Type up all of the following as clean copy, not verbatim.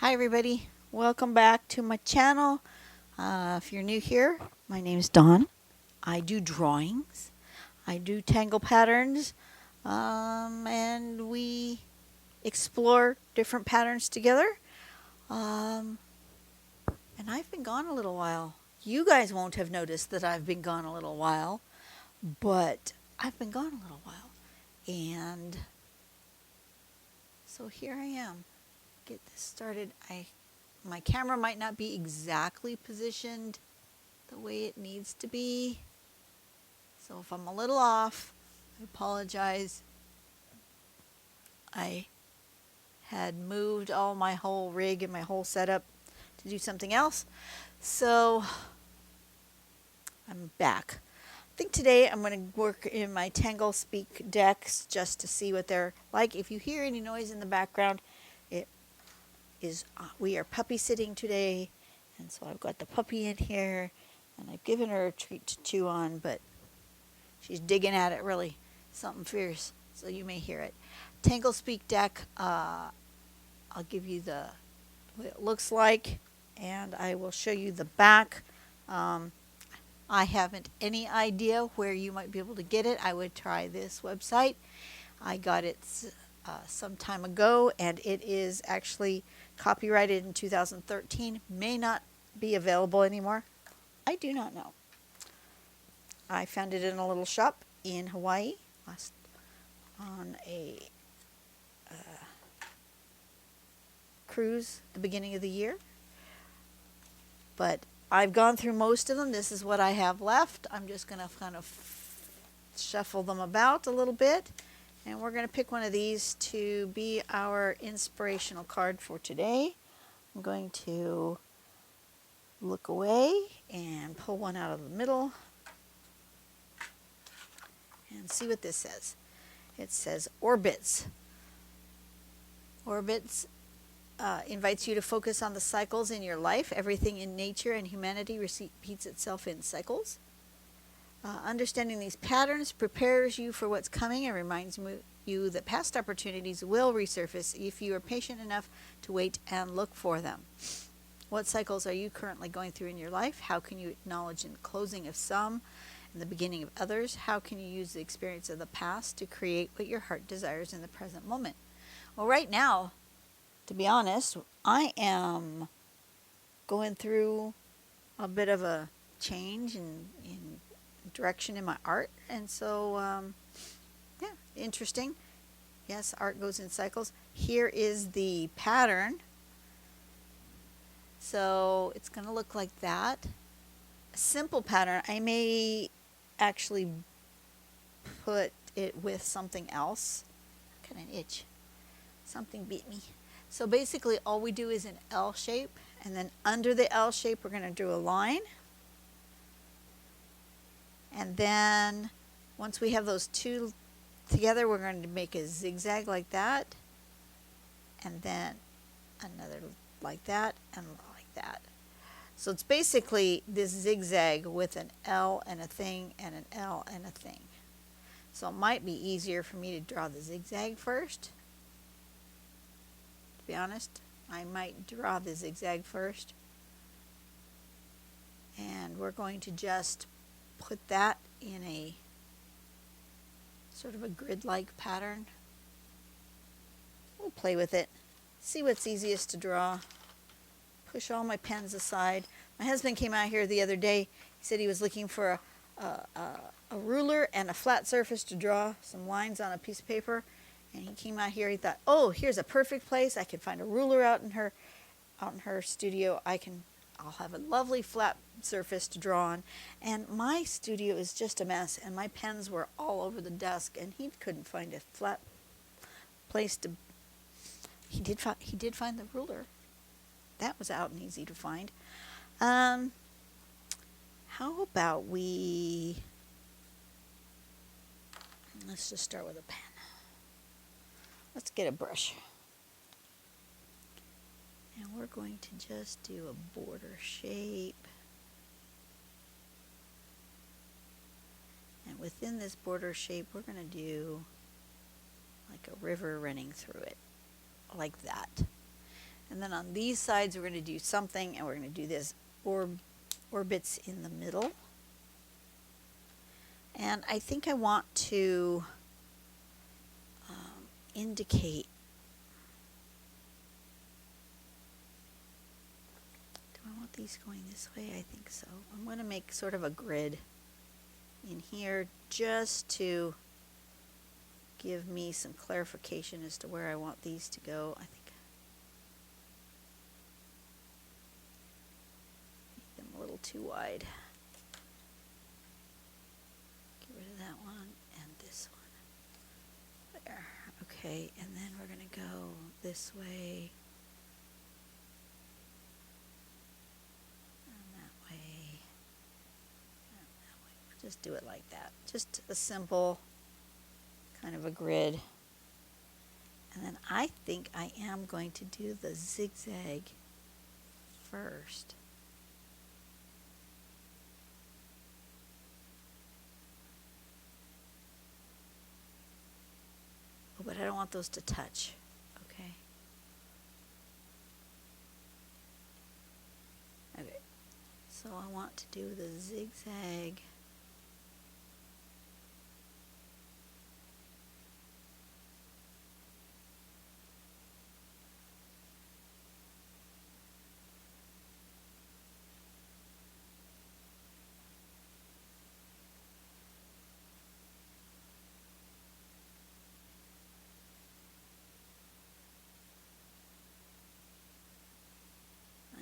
Hi everybody, welcome back to my channel. If you're new here, my name is Dawn. I do drawings, I do tangle patterns, and we explore different patterns together. And I've been gone a little while. You guys won't have noticed that I've been gone a little while, but I've been gone a little while. And so here I am. Get this started. My camera might not be exactly positioned the way it needs to be. So if I'm a little off, I apologize. I had moved all my whole rig and my whole setup to do something else. So I'm back. I think today I'm going to work in my Tangle Speak decks just to see what they're like. If you hear any noise in the background, we are puppy sitting today, and so I've got the puppy in here, and I've given her a treat to chew on, but she's digging at it really, something fierce, so you may hear it. Tangle Speak deck, I'll give you what it looks like, and I will show you the back. I haven't any idea where you might be able to get it. I would try this website. I got it some time ago, and it is actually copyrighted in 2013. May not be available anymore. I do not know. I found it in a little shop in Hawaii on a cruise at the beginning of the year. But I've gone through most of them. This is what I have left. I'm just going to kind of shuffle them about a little bit. And we're going to pick one of these to be our inspirational card for today. I'm going to look away and pull one out of the middle and see what this says. It says Orbitz. Orbitz invites you to focus on the cycles in your life. Everything in nature and humanity repeats itself in cycles. Understanding these patterns prepares you for what's coming and reminds you that past opportunities will resurface if you are patient enough to wait and look for them. What cycles are you currently going through in your life? How can you acknowledge the closing of some and the beginning of others? How can you use the experience of the past to create what your heart desires in the present moment? Well, right now, to be honest, I am going through a bit of a change in direction in my art, and so yeah, interesting. Yes, art goes in cycles. Here is the pattern. So it's going to look like that. A simple pattern. I may actually put it with something else. Kind of an itch. Something beat me. So basically all we do is an L shape, and then under the L shape we're going to do a line. And then once we have those two together, we're going to make a zigzag like that, and then another like that, and like that. So it's basically this zigzag with an L and a thing, and an L and a thing. So it might be easier for me to draw the zigzag first. To be honest, I might draw the zigzag first. And we're going to just put that in a sort of a grid-like pattern. We'll play with it, see what's easiest to draw. Push all my pens aside. My husband came out here the other day. He said he was looking for a ruler and a flat surface to draw some lines on a piece of paper. And he came out here. He thought, oh, here's a perfect place. I could find a ruler out in her studio. I'll have a lovely flat surface to draw on. And my studio is just a mess, and my pens were all over the desk, and he couldn't find a flat place to. He did find the ruler. That was out and easy to find. How about let's just start with a pen. Let's get a brush. And we're going to just do a border shape. And within this border shape, we're going to do like a river running through it, like that. And then on these sides, we're going to do something, and we're going to do this Orbitz in the middle. And I think I want to indicate. Do I want these going this way? I think so. I'm going to make sort of a grid in here just to give me some clarification as to where I want these to go. I think make them a little too wide. Get rid of that one and this one. There. Okay, and then we're going to go this way and that way and that way. Just do it like that. Just a simple kind of a grid. And then I think I am going to do the zigzag first. Oh, but I don't want those to touch. Okay. Okay. So I want to do the zigzag.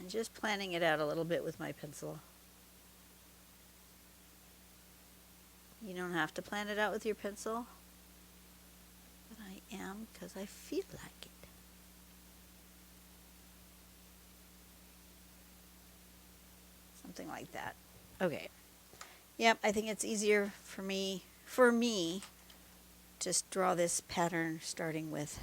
Just planning it out a little bit with my pencil. You don't have to plan it out with your pencil, but I am because I feel like it. Something like that. Okay. Yep, I think it's easier for me, just draw this pattern starting with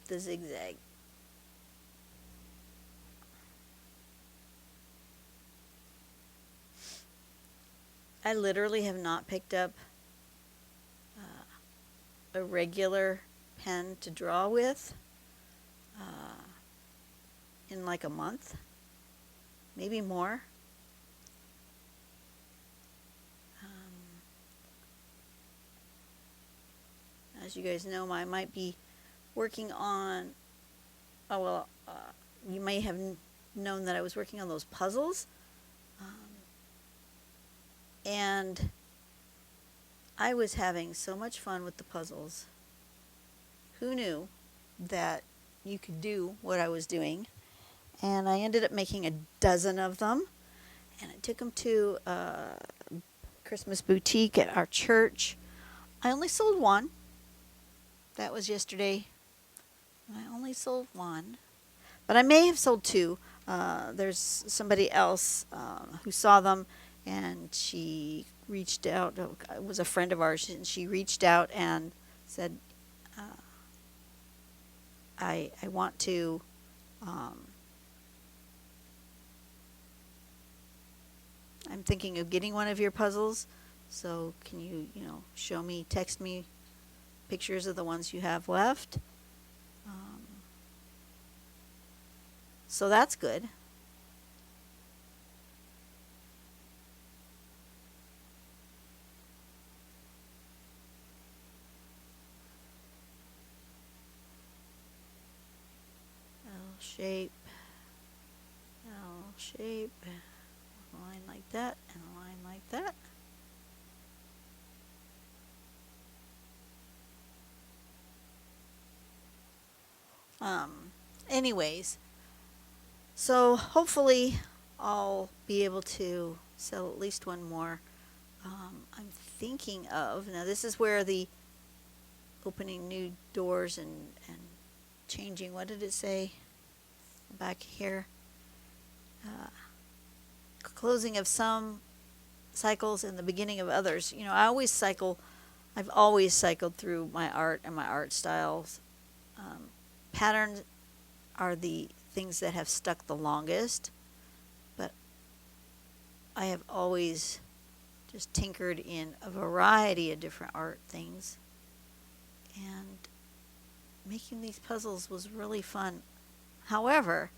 the zigzag. I literally have not picked up a regular pen to draw with in like a month, maybe more. As you guys know, I might be working on, you may have known that I was working on those puzzles. And I was having so much fun with the puzzles. Who knew that you could do what I was doing? And I ended up making a dozen of them. And I took them to a Christmas boutique at our church. I only sold one. That was yesterday. I only sold one, but I may have sold two. There's somebody else who saw them, and she reached out. It was a friend of ours, and she reached out and said, I want to I'm thinking of getting one of your puzzles, so can you, show me, text me pictures of the ones you have left? So that's good. L shape, a line like that, and a line like that. Anyways, so hopefully I'll be able to sell at least one more. I'm thinking of, now this is where the opening new doors and changing, what did it say back here? Closing of some cycles and the beginning of others. I've always cycled through my art and my art styles. Patterns are the things that have stuck the longest, but I have always just tinkered in a variety of different art things. And making these puzzles was really fun. However,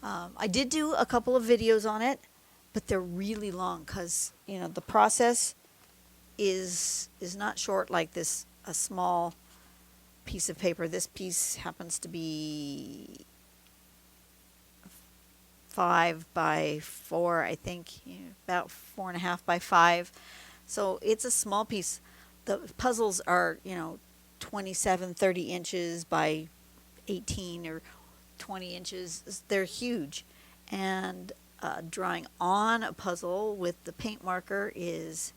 I did do a couple of videos on it, but they're really long because, you know, the process is not short like this, a small piece of paper. This piece happens to be 5 by 4, I think, you know, about 4.5 by 5. So it's a small piece. The puzzles are, you know, 27, 30 inches by 18 or 20 inches. They're huge. And drawing on a puzzle with the paint marker is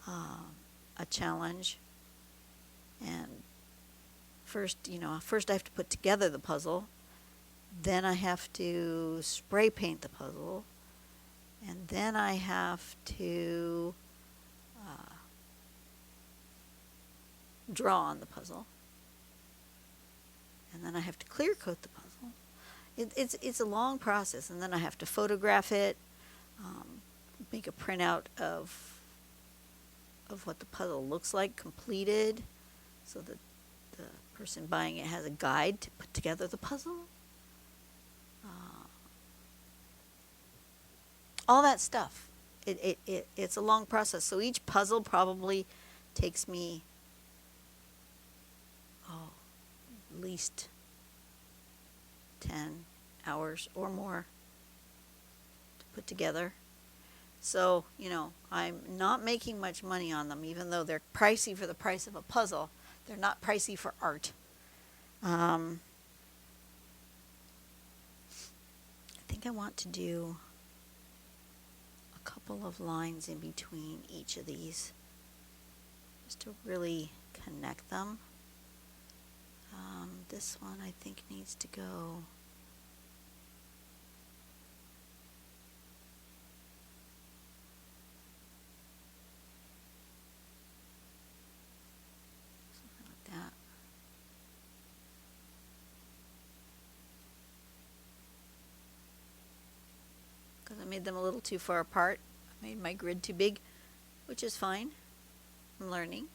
a challenge. And first I have to put together the puzzle. Then I have to spray paint the puzzle. And then I have to draw on the puzzle. And then I have to clear coat the puzzle. It's a long process. And then I have to photograph it, make a printout of what the puzzle looks like completed, so that the person buying it has a guide to put together the puzzle. All that stuff. It's a long process. So each puzzle probably takes me at least 10 hours or more to put together. So, you know, I'm not making much money on them, even though they're pricey for the price of a puzzle. They're not pricey for art. I think I want to do a couple of lines in between each of these just to really connect them. This one I think needs to go something like that. Because I made them a little too far apart. I made my grid too big, which is fine. I'm learning.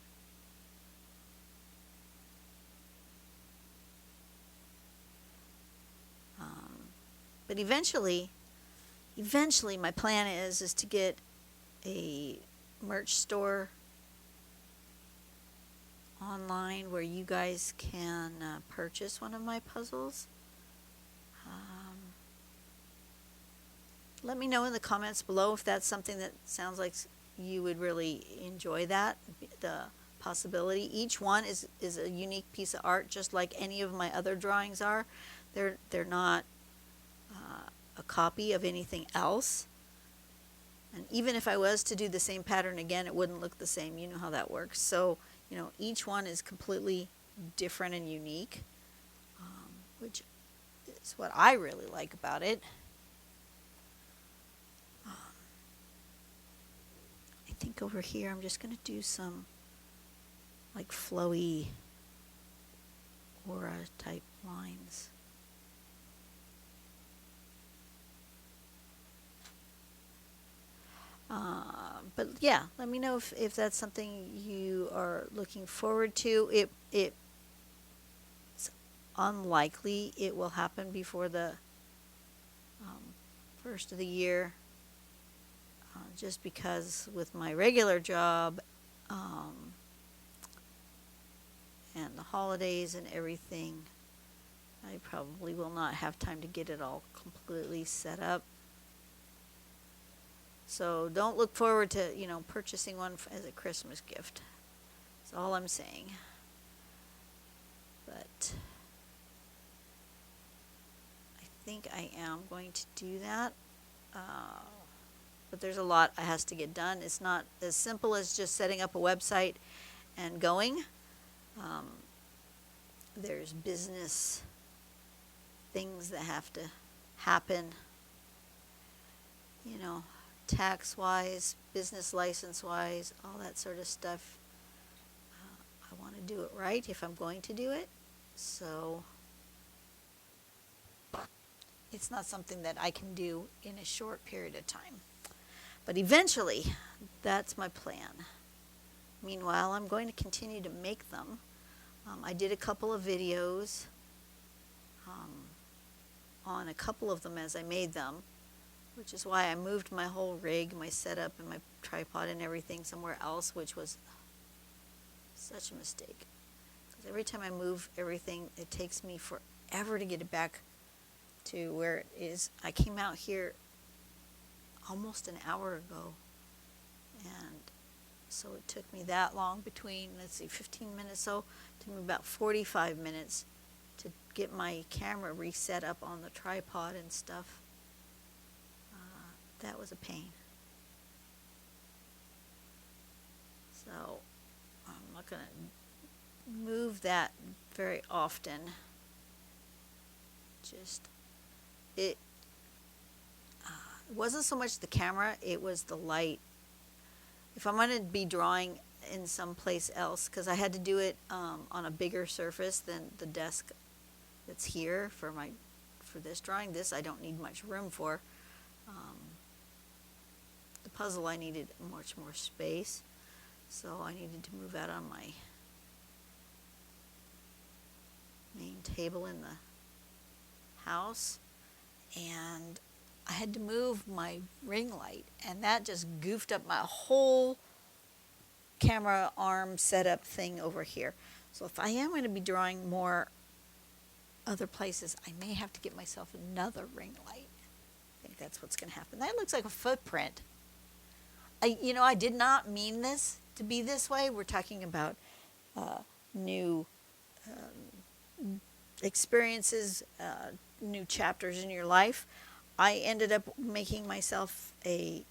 But eventually my plan is to get a merch store online where you guys can purchase one of my puzzles. Let me know in the comments below if that's something that sounds like you would really enjoy, that the possibility. Each one is a unique piece of art, just like any of my other drawings are. They're not a copy of anything else. And even if I was to do the same pattern again, it wouldn't look the same. You know how that works. So, you know, each one is completely different and unique, which is what I really like about it. I think over here I'm just going to do some like flowy aura type lines. But yeah, let me know if that's something you are looking forward to. It's unlikely it will happen before the first of the year, just because with my regular job and the holidays and everything, I probably will not have time to get it all completely set up. So don't look forward to, you know, purchasing one as a Christmas gift. That's all I'm saying. But I think I am going to do that. But there's a lot that has to get done. It's not as simple as just setting up a website and going. There's business things that have to happen, you know, tax-wise, business license-wise, all that sort of stuff. I want to do it right if I'm going to do it. So it's not something that I can do in a short period of time. But eventually, that's my plan. Meanwhile, I'm going to continue to make them. I did a couple of videos on a couple of them as I made them, which is why I moved my whole rig, my setup, and my tripod and everything somewhere else, which was such a mistake. Because every time I move everything, it takes me forever to get it back to where it is. I came out here almost an hour ago, and so it took me that long between, let's see, 15 minutes, so it took me about 45 minutes to get my camera reset up on the tripod and stuff. That was a pain. So I'm not going to move that very often. Just, it wasn't so much the camera, it was the light. If I'm going to be drawing in some place else, because I had to do it on a bigger surface than the desk that's here for this drawing. This I don't need much room for. The puzzle I needed much more space, so I needed to move out on my main table in the house, and I had to move my ring light, and that just goofed up my whole camera arm setup thing over here. So if I am going to be drawing more other places, I may have to get myself another ring light. I think that's what's going to happen. That looks like a footprint. I did not mean this to be this way. We're talking about new experiences, new chapters in your life. I ended up making myself a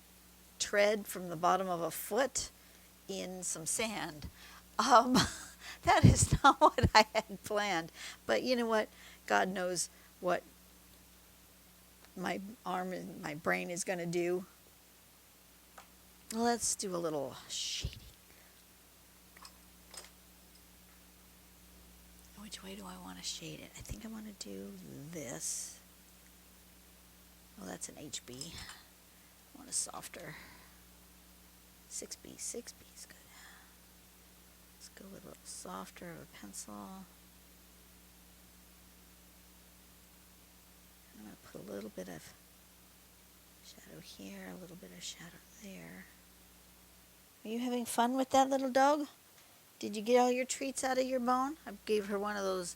tread from the bottom of a foot in some sand. That is not what I had planned. But you know what? God knows what my arm and my brain is going to do. Let's do a little shading. Which way do I want to shade it? I think I want to do this. Oh, that's an HB. I want a softer 6B. 6B is good. Let's go with a little softer of a pencil. I'm going to put a little bit of shadow here, a little bit of shadow there. Are you having fun with that little dog? Did you get all your treats out of your bone? I gave her one of those,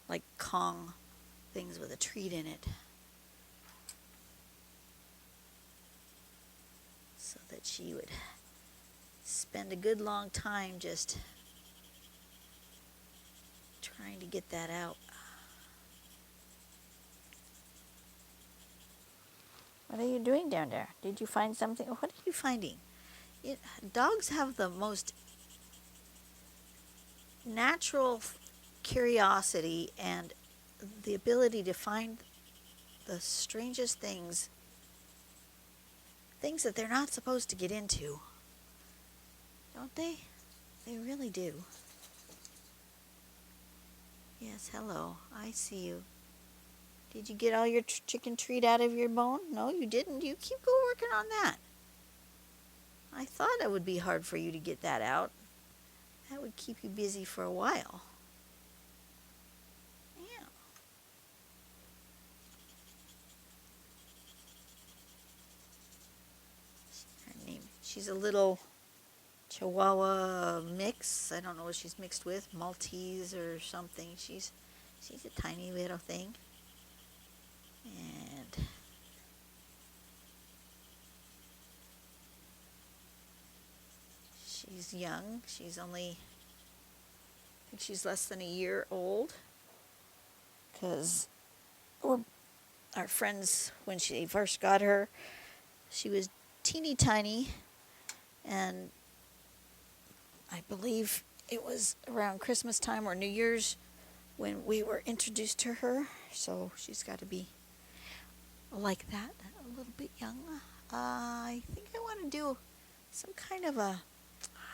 like, Kong things with a treat in it, so that she would spend a good long time just trying to get that out. What are you doing down there? Did you find something? What are you finding? Dogs have the most natural curiosity and the ability to find the strangest things that they're not supposed to get into. Don't they? They really do. Yes, hello. I see you. Did you get all your chicken treat out of your bone? No, you didn't. You keep working on that. I thought it would be hard for you to get that out. That would keep you busy for a while. Yeah. Her name. She's a little Chihuahua mix. I don't know what she's mixed with. Maltese or something. She's a tiny little thing. And she's young. She's only, I think she's less than a year old. Because our friends, when she first got her, she was teeny tiny. And I believe it was around Christmas time or New Year's when we were introduced to her. So she's got to be like that, a little bit young. I think I want to do some kind of a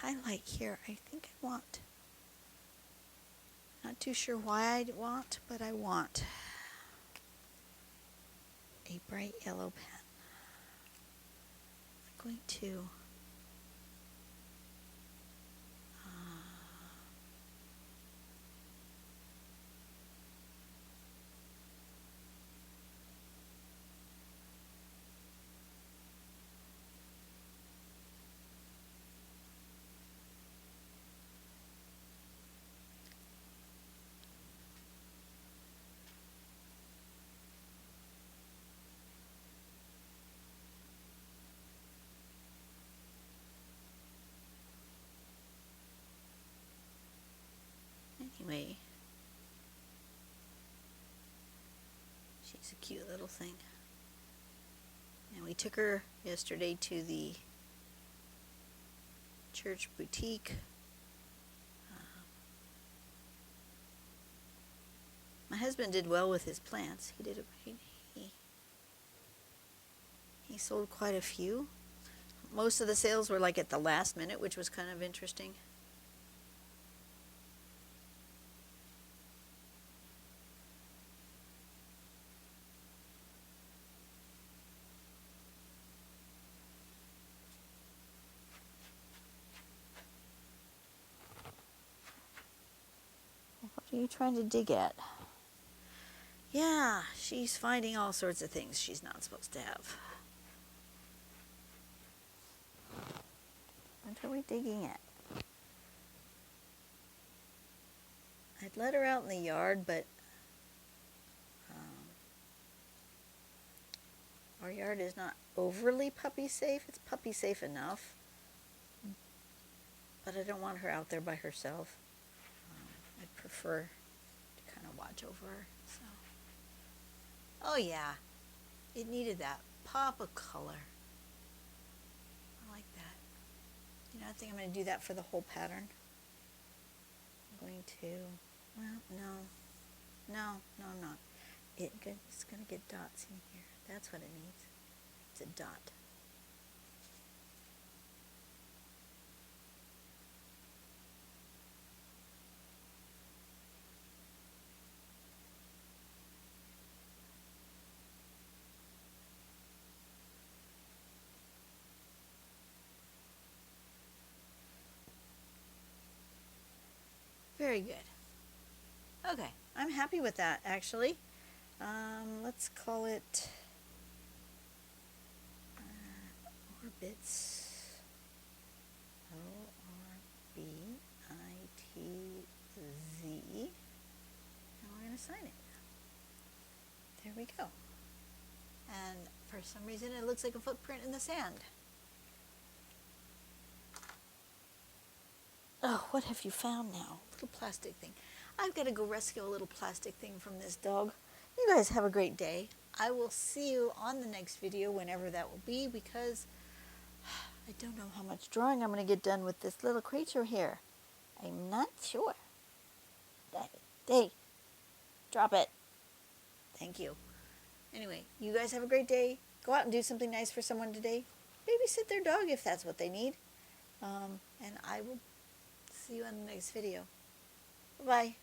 highlight here. I think I want, not too sure why I want, but I want a bright yellow pen. I'm going to Anyway, she's a cute little thing. And we took her yesterday to the church boutique. My husband did well with his plants. He sold quite a few. Most of the sales were like at the last minute, which was kind of interesting. What are you trying to dig at? Yeah, she's finding all sorts of things she's not supposed to have. What are we digging at? I'd let her out in the yard, but our yard is not overly puppy safe. It's puppy safe enough, but I don't want her out there by herself. I'd prefer to kind of watch over her. So. Oh yeah, it needed that pop of color. I like that. You know, I think I'm going to do that for the whole pattern. I'm going to, well, no, I'm not. It's going to get dots in here. That's what it needs. It's a dot. Very good. Okay, I'm happy with that, actually. Let's call it Orbitz. O-R-B-I-T-Z. And we're going to sign it. There we go. And for some reason, it looks like a footprint in the sand. Oh, what have you found now? A little plastic thing. I've got to go rescue a little plastic thing from this dog. You guys have a great day. I will see you on the next video, whenever that will be, because I don't know how much drawing I'm going to get done with this little creature here. I'm not sure. Hey, drop it. Thank you. Anyway, you guys have a great day. Go out and do something nice for someone today. Babysit their dog if that's what they need. And I will see you on the next video. Bye-bye.